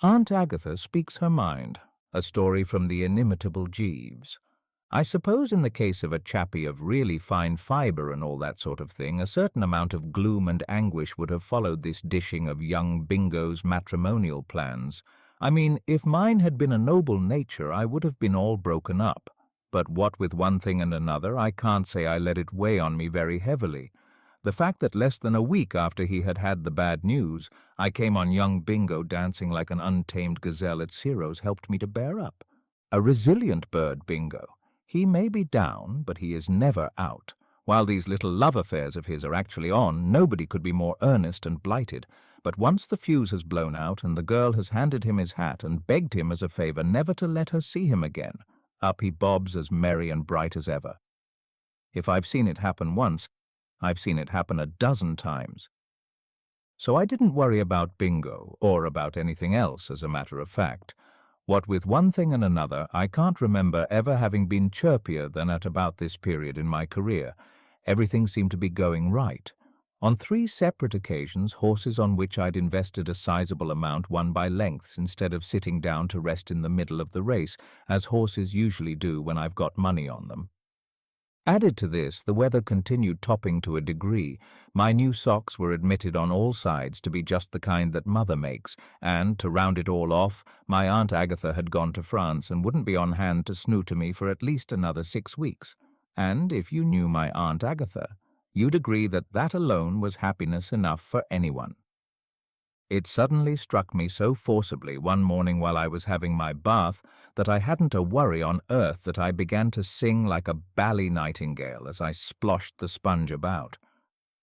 Aunt Agatha Speaks Her Mind, a story from the inimitable Jeeves. I suppose in the case of a chappie of really fine fibre and all that sort of thing, a certain amount of gloom and anguish would have followed this dishing of young Bingo's matrimonial plans. I mean, if mine had been a noble nature, I would have been all broken up. But what with one thing and another, I can't say I let it weigh on me very heavily. The fact that less than a week after he had had the bad news, I came on young Bingo dancing like an untamed gazelle at Ciro's helped me to bear up. A resilient bird, Bingo. He may be down, but he is never out. While these little love affairs of his are actually on, nobody could be more earnest and blighted. But once the fuse has blown out and the girl has handed him his hat and begged him as a favour never to let her see him again, up he bobs as merry and bright as ever. If I've seen it happen once, I've seen it happen a dozen times. So I didn't worry about Bingo, or about anything else, as a matter of fact. What with one thing and another, I can't remember ever having been chirpier than at about this period in my career. Everything seemed to be going right. On 3 separate occasions, horses on which I'd invested a sizable amount won by lengths instead of sitting down to rest in the middle of the race, as horses usually do when I've got money on them. Added to this, the weather continued topping to a degree. My new socks were admitted on all sides to be just the kind that Mother makes, and, to round it all off, my Aunt Agatha had gone to France and wouldn't be on hand to snooter me for at least another 6 weeks. And if you knew my Aunt Agatha, you'd agree that that alone was happiness enough for anyone. It suddenly struck me so forcibly one morning while I was having my bath that I hadn't a worry on earth that I began to sing like a bally nightingale as I sploshed the sponge about.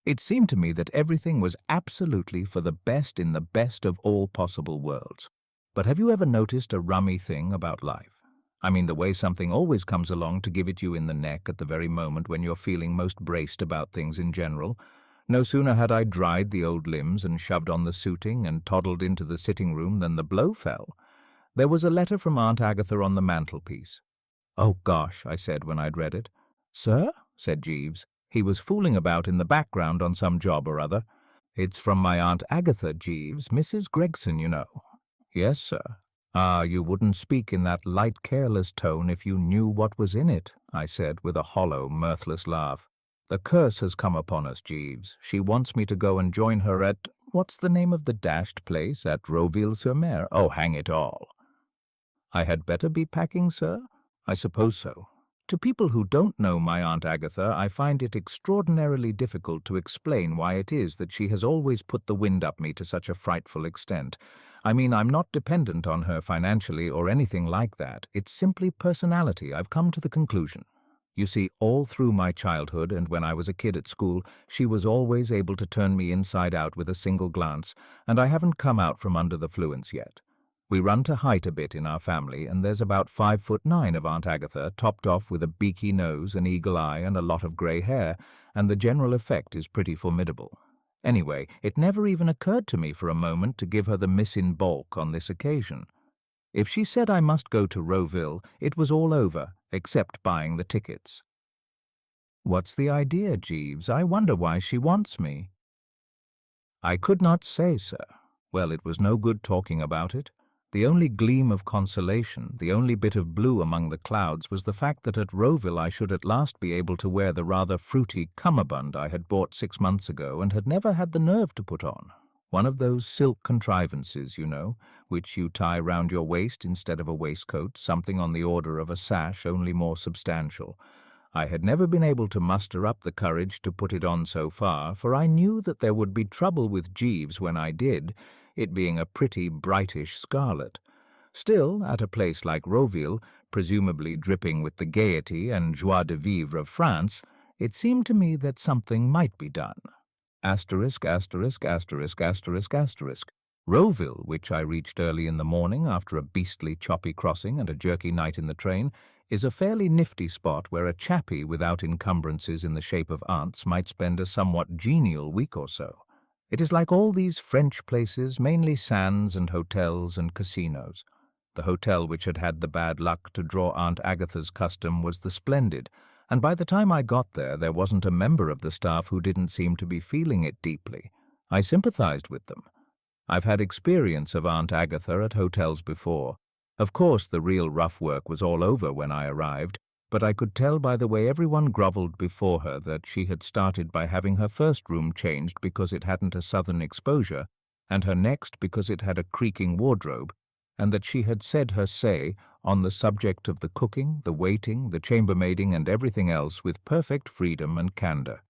It seemed to me that everything was absolutely for the best in the best of all possible worlds. But have you ever noticed a rummy thing about life? I mean the way something always comes along to give it you in the neck at the very moment when you're feeling most braced about things in general. No sooner had I dried the old limbs and shoved on the suiting and toddled into the sitting-room than the blow fell. There was a letter from Aunt Agatha on the mantelpiece. "Oh, gosh," I said when I'd read it. "Sir?" said Jeeves. He was fooling about in the background on some job or other. "It's from my Aunt Agatha, Jeeves, Mrs. Gregson, you know." "Yes, sir." "Ah, you wouldn't speak in that light, careless tone if you knew what was in it," I said with a hollow, mirthless laugh. "The curse has come upon us, Jeeves. She wants me to go and join her at, what's the name of the dashed place, at Roville-sur-Mer? Oh, hang it all." "I had better be packing, sir?" "I suppose so." To people who don't know my Aunt Agatha, I find it extraordinarily difficult to explain why it is that she has always put the wind up me to such a frightful extent. I mean, I'm not dependent on her financially or anything like that. It's simply personality, I've come to the conclusion. You see, all through my childhood and when I was a kid at school, she was always able to turn me inside out with a single glance, and I haven't come out from under the fluence yet. We run to height a bit in our family, and there's about 5'9" of Aunt Agatha, topped off with a beaky nose, an eagle eye, and a lot of grey hair, and the general effect is pretty formidable. Anyway, it never even occurred to me for a moment to give her the miss in baulk on this occasion. If she said I must go to Roville, it was all over, except buying the tickets. "What's the idea, Jeeves? I wonder why she wants me." I could not say, sir. Well, it was no good talking about it. The only gleam of consolation, the only bit of blue among the clouds, was the fact that at Roville I should at last be able to wear the rather fruity cummerbund I had bought 6 months ago and had never had the nerve to put on. One of those silk contrivances, you know, which you tie round your waist instead of a waistcoat, something on the order of a sash, only more substantial. I had never been able to muster up the courage to put it on so far, for I knew that there would be trouble with Jeeves when I did, it being a pretty brightish scarlet. Still, at a place like Roville, presumably dripping with the gaiety and joie de vivre of France, it seemed to me that something might be done. Roville, which I reached early in the morning after a beastly choppy crossing and a jerky night in the train, is a fairly nifty spot where a chappie without encumbrances in the shape of aunts might spend a somewhat genial week or so. It is like all these French places, mainly sands and hotels and casinos. The hotel which had had the bad luck to draw Aunt Agatha's custom was the Splendid, and by the time I got there wasn't a member of the staff who didn't seem to be feeling it deeply. I sympathized with them. I've had experience of Aunt Agatha at hotels before. Of course, the real rough work was all over when I arrived, but I could tell by the way everyone grovelled before her that she had started by having her first room changed because it hadn't a southern exposure, and her next because it had a creaking wardrobe, and that she had said her say on the subject of the cooking, the waiting, the chambermaiding, and everything else with perfect freedom and candour.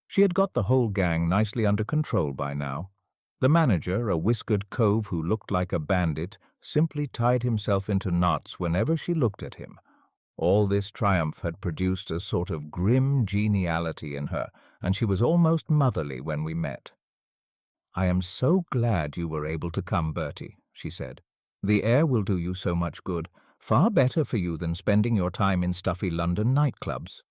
She had got the whole gang nicely under control by now. The manager, a whiskered cove who looked like a bandit, simply tied himself into knots whenever she looked at him. All this triumph had produced a sort of grim geniality in her, and she was almost motherly when we met. "I am so glad you were able to come, Bertie," she said. "The air will do you so much good, far better for you than spending your time in stuffy London nightclubs."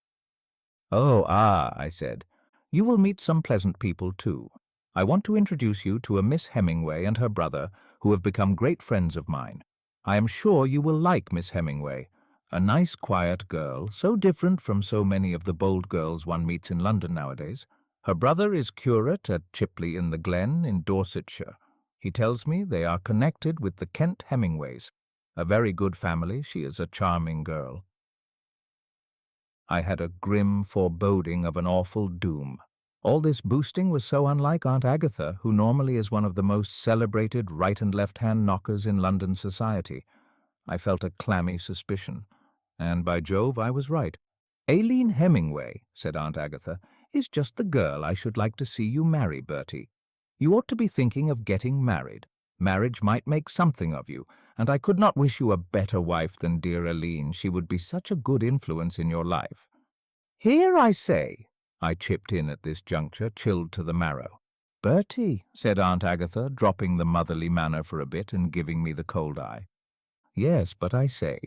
"Oh, I said. "You will meet some pleasant people too. I want to introduce you to a Miss Hemmingway and her brother, who have become great friends of mine. I am sure you will like Miss Hemmingway. A nice, quiet girl, so different from so many of the bold girls one meets in London nowadays. Her brother is curate at Chipley in the Glen in Dorsetshire. He tells me they are connected with the Kent Hemmingways. A very good family. She is a charming girl." I had a grim foreboding of an awful doom. All this boosting was so unlike Aunt Agatha, who normally is one of the most celebrated right and left-hand knockers in London society. I felt a clammy suspicion. And by Jove, I was right. "Aline Hemmingway," said Aunt Agatha, "is just the girl I should like to see you marry, Bertie. You ought to be thinking of getting married. Marriage might make something of you, and I could not wish you a better wife than dear Aline. She would be such a good influence in your life." "Here, I say," I chipped in at this juncture, chilled to the marrow. "Bertie," said Aunt Agatha, dropping the motherly manner for a bit and giving me the cold eye. "Yes, but I say,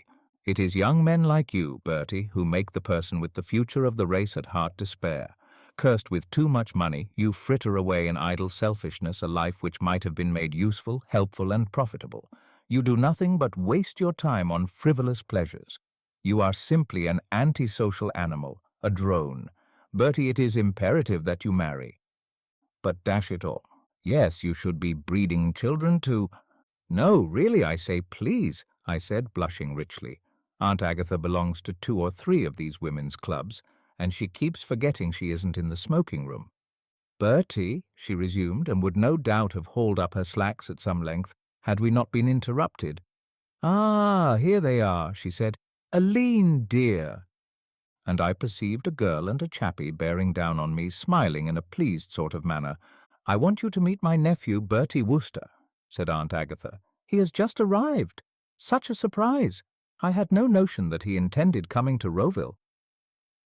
it is young men like you, Bertie, who make the person with the future of the race at heart despair. Cursed with too much money, you fritter away in idle selfishness a life which might have been made useful, helpful, and profitable. You do nothing but waste your time on frivolous pleasures. You are simply an antisocial animal, a drone. Bertie, it is imperative that you marry. But dash it all, yes, you should be breeding children to—" "No, really, I say, please," I said, blushing richly. "Aunt Agatha belongs to 2 or 3 of these women's clubs, and she keeps forgetting she isn't in the smoking room." "Bertie," she resumed, and would no doubt have hauled up her slacks at some length had we not been interrupted. "Ah, here they are," she said. "Aline, dear." And I perceived a girl and a chappie bearing down on me, smiling in a pleased sort of manner. "I want you to meet my nephew, Bertie Wooster," said Aunt Agatha. "He has just arrived. Such a surprise. I had no notion that he intended coming to Roville."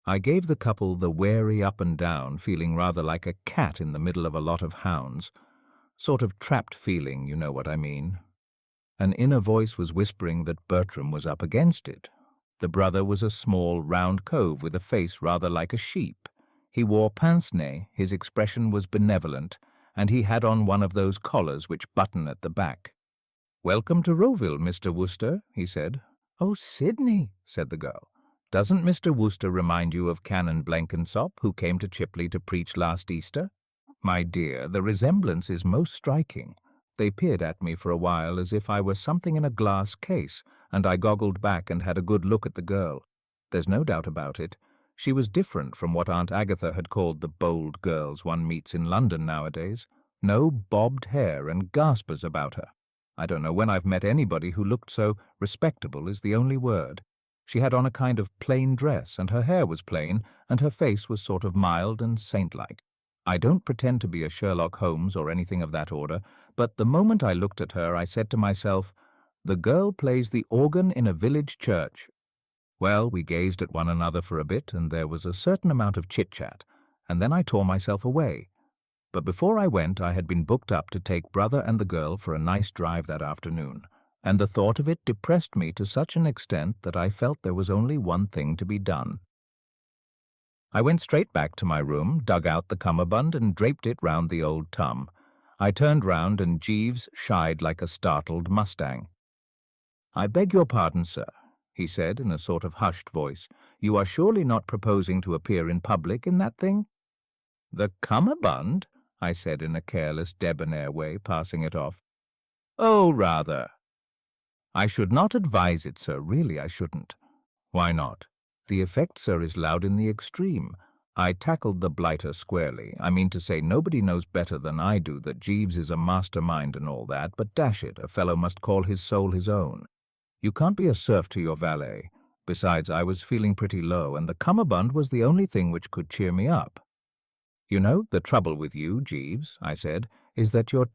I gave the couple the wary up and down, feeling rather like a cat in the middle of a lot of hounds. Sort of trapped feeling, you know what I mean. An inner voice was whispering that Bertram was up against it. The brother was a small, round cove with a face rather like a sheep. He wore pince-nez, his expression was benevolent, and he had on one of those collars which button at the back. "Welcome to Roville, Mr. Wooster," he said. "Oh, Sydney," said the girl. "Doesn't Mr. Wooster remind you of Canon Blenkinsop, who came to Chipley to preach last Easter?" "My dear, the resemblance is most striking." They peered at me for a while as if I were something in a glass case, and I goggled back and had a good look at the girl. There's no doubt about it. She was different from what Aunt Agatha had called the bold girls one meets in London nowadays. No bobbed hair and gaspers about her. I don't know when I've met anybody who looked so respectable is the only word. She had on a kind of plain dress, and her hair was plain, and her face was sort of mild and saint-like. I don't pretend to be a Sherlock Holmes or anything of that order, but the moment I looked at her, I said to myself, "The girl plays the organ in a village church." Well, we gazed at one another for a bit, and there was a certain amount of chit-chat, and then I tore myself away. But before I went, I had been booked up to take brother and the girl for a nice drive that afternoon, and the thought of it depressed me to such an extent that I felt there was only one thing to be done. I went straight back to my room, dug out the cummerbund and draped it round the old tum. I turned round and Jeeves shied like a startled mustang. "I beg your pardon, sir," he said in a sort of hushed voice. "You are surely not proposing to appear in public in that thing?" "The cummerbund?" I said in a careless, debonair way, passing it off. Oh, rather. I should not advise it, sir. Really, I shouldn't. Why not? The effect, sir, is loud in the extreme. I tackled the blighter squarely. I mean to say, nobody knows better than I do that Jeeves is a mastermind and all that, but dash it, a fellow must call his soul his own. You can't be a serf to your valet. Besides, I was feeling pretty low, and the cummerbund was the only thing which could cheer me up. You know, the trouble with you, Jeeves, I said, is that you're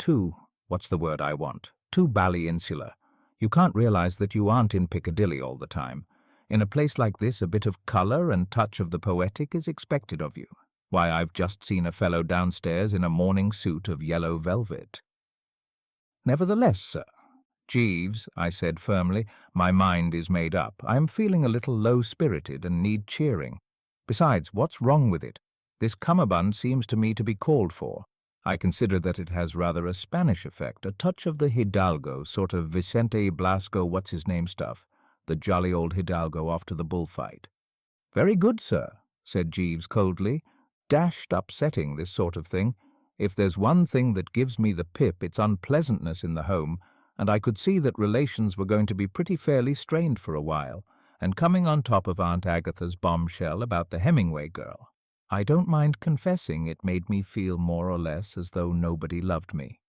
what's the word I want? Too bally-insular. You can't realize that you aren't in Piccadilly all the time. In a place like this, a bit of colour and touch of the poetic is expected of you. Why, I've just seen a fellow downstairs in a morning suit of yellow velvet. Nevertheless, sir, Jeeves, I said firmly, my mind is made up. I am feeling a little low-spirited and need cheering. Besides, what's wrong with it? This cummerbund seems to me to be called for. I consider that it has rather a Spanish effect, a touch of the Hidalgo, sort of Vicente Blasco what's-his-name stuff, the jolly old Hidalgo after the bullfight. Very good, sir, said Jeeves coldly. Dashed upsetting, this sort of thing. If there's one thing that gives me the pip, it's unpleasantness in the home, and I could see that relations were going to be pretty fairly strained for a while, and coming on top of Aunt Agatha's bombshell about the Hemmingway girl. I don't mind confessing it made me feel more or less as though nobody loved me.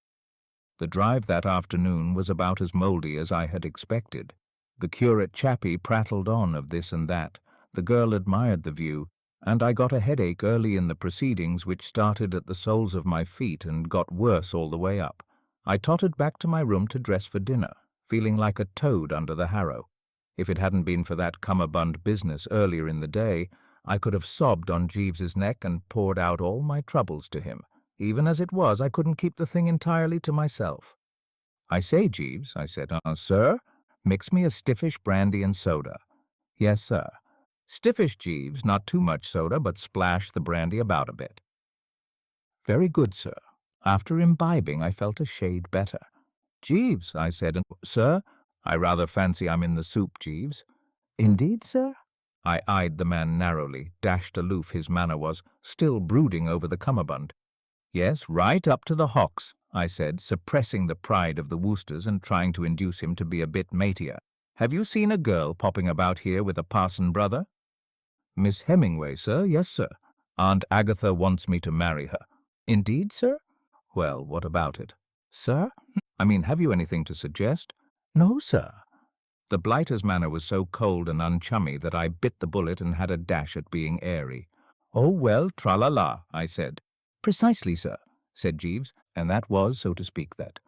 The drive that afternoon was about as mouldy as I had expected. The curate chappie prattled on of this and that. The girl admired the view, and I got a headache early in the proceedings which started at the soles of my feet and got worse all the way up. I tottered back to my room to dress for dinner, feeling like a toad under the harrow. If it hadn't been for that cummerbund business earlier in the day, I could have sobbed on Jeeves's neck and poured out all my troubles to him. Even as it was, I couldn't keep the thing entirely to myself. I say, Jeeves, I said, sir, mix me a stiffish brandy and soda. Yes, sir. Stiffish, Jeeves, not too much soda, but splash the brandy about a bit. Very good, sir. After imbibing, I felt a shade better. Jeeves, I said, and sir, I rather fancy I'm in the soup, Jeeves. Indeed, sir? I eyed the man narrowly, dashed aloof his manner was, still brooding over the cummerbund. Yes, right up to the hocks, I said, suppressing the pride of the Woosters and trying to induce him to be a bit matier. Have you seen a girl popping about here with a parson brother? Miss Hemmingway, sir, yes, sir. Aunt Agatha wants me to marry her. Indeed, sir? Well, what about it? Sir? I mean, have you anything to suggest? No, sir. The blighter's manner was so cold and unchummy that I bit the bullet and had a dash at being airy. Oh, well, tra-la-la, I said. Precisely, sir, said Jeeves, and that was, so to speak, that.